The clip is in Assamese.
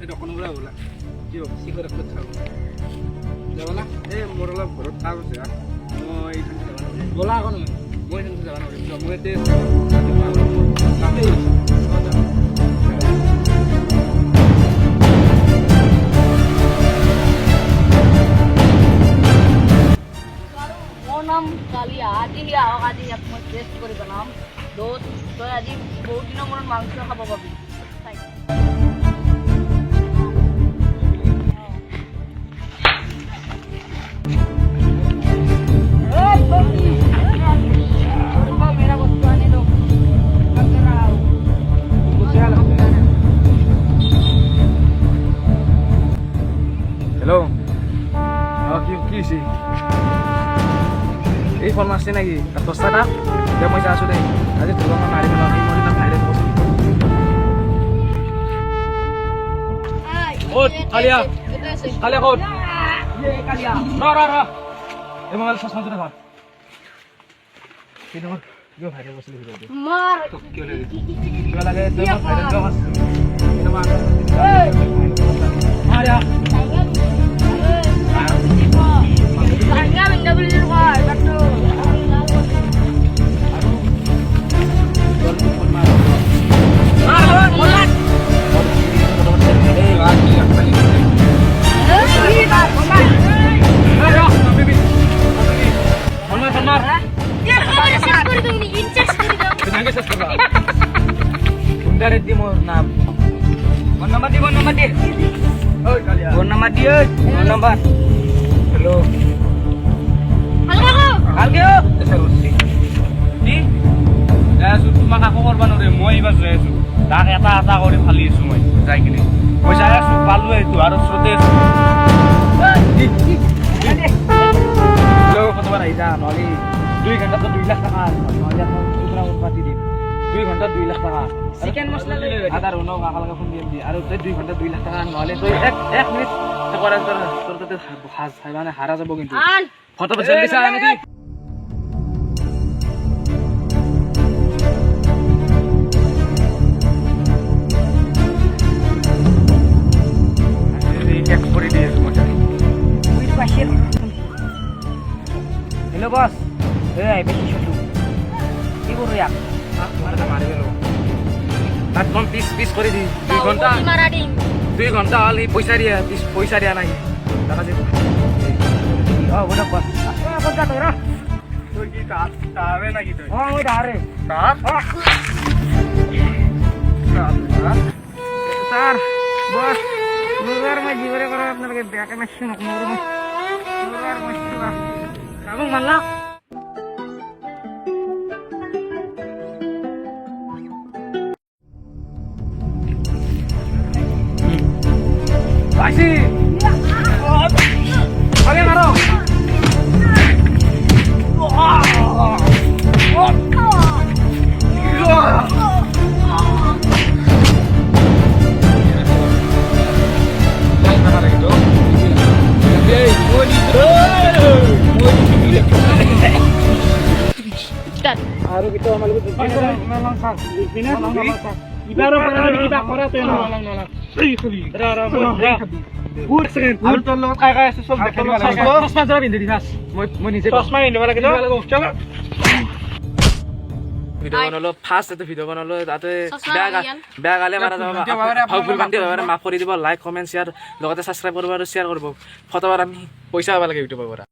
এই দোকানৰপৰা ওলা কি হ'ব চিকত একত চাব যাব না এই মোৰ অলপ ঘৰত কাম আছে মই এইখান যাব নোৱাৰিম ব'লা আকৌ নহয় মই এইখান যাব নোৱাৰিম মই এতিয়া কামেই মোৰ নাম কালিয়া আজি আহক আজি ইয়াত মই টেষ্ট কৰি বনাম তই আজি বহুত দিনৰ মূৰত মাংস খাব পাবি হেল্ল' অঁ কি হৈছে এই ফল মাছছে নাকি সস্তা না এতিয়া মই আছোঁ দেই আজি ধৰক মই মাৰি পেলাম মই ইমান ভাইৰেল কৈছোঁ ক'ত কালিয়া কালিয়া ক'ত কালিয়া ৰ এই মোবাইল চশমাটো দেখা কি নম্বৰ কিয় ভাইৰেল কৈছিলোঁ ভিডিঅ'টো মাৰ কিয় লাগে কিয় লাগে তই মই ভাইৰেল কৰা মাছ মাৰিয়া নাম ফোন নাম্বার দি ওই কালিয়া ফোন নাম্বার দি ওই ফোন নাম্বার হ্যালো কালকে এসে বসছি কি যাইছো তোমাক আকৌ কৰবা নৰে মই এইবাৰ যাই আছো তাক এটা এটা কৰি ফালি আছো মই যাই কিনে মই যাই আছো পালো এইটো আৰু শ্ৰোতে আছো হেল্ল' কতবাৰ আহি যা নহ'লে 2 ঘণ্টাত 2 লাখ টকা নহ'লে পুৰা পাতি দিম 2 ঘণ্টাত 2 লাখ টকা চিকেন মছলা লৈ আদা ৰনক আকালকে ফোন দিম আৰু তই 2 ঘণ্টাত 2 লাখ টকা নহ'লে তই এক মিনিট কৰা তোৰ তাতে মানে হাৰা যাব কিন্তু ফটো জলদি চা আনি দি হেল্ল' বছ এই বেছি চলো কি কৰো ইয়াক মাৰি গেলো তাত কম পিছ কৰি দি 2 ঘণ্টা হ'ল সি পইচা দিয়া নাই দেখা যে অঁ বোলে বছ তই কি তাৰে নাকি তই অঁ মই তাৰে স্যাৰ বস মুৰগাৰ মই জীবৰে কৰে আপনাকে ব্যাকে মাৰছি না মুৰগাৰ মাৰছি না কাবু মাৰলা আসি আগে মাৰো আৰু কিটো আমাৰ লগত ইবাৰৰ পৰা কিবা কৰা তই নলং গুড সেকেন্ড আৰু তোৰ লগত কাই কাই আছে সব দেখাই দিব লাগে চশমা জৰা পিন্ধি দি ফাস মই নিজে চশমা পিন্ধিব লাগে চলো ভিডিও বনালো ফার্স্ট এটো ভিডিও বনালো তাতে বেয়া গালে মারা যাব ভুল বান্তি হবে মাফ কৰি দিব লাইক কমেন্ট শেয়াৰ লগতে সাবস্ক্ৰাইব কৰিব আৰু শেয়াৰ কৰিব ফটোবাৰ আমি পইচা পাব লাগে ইউটিউবৰ পৰা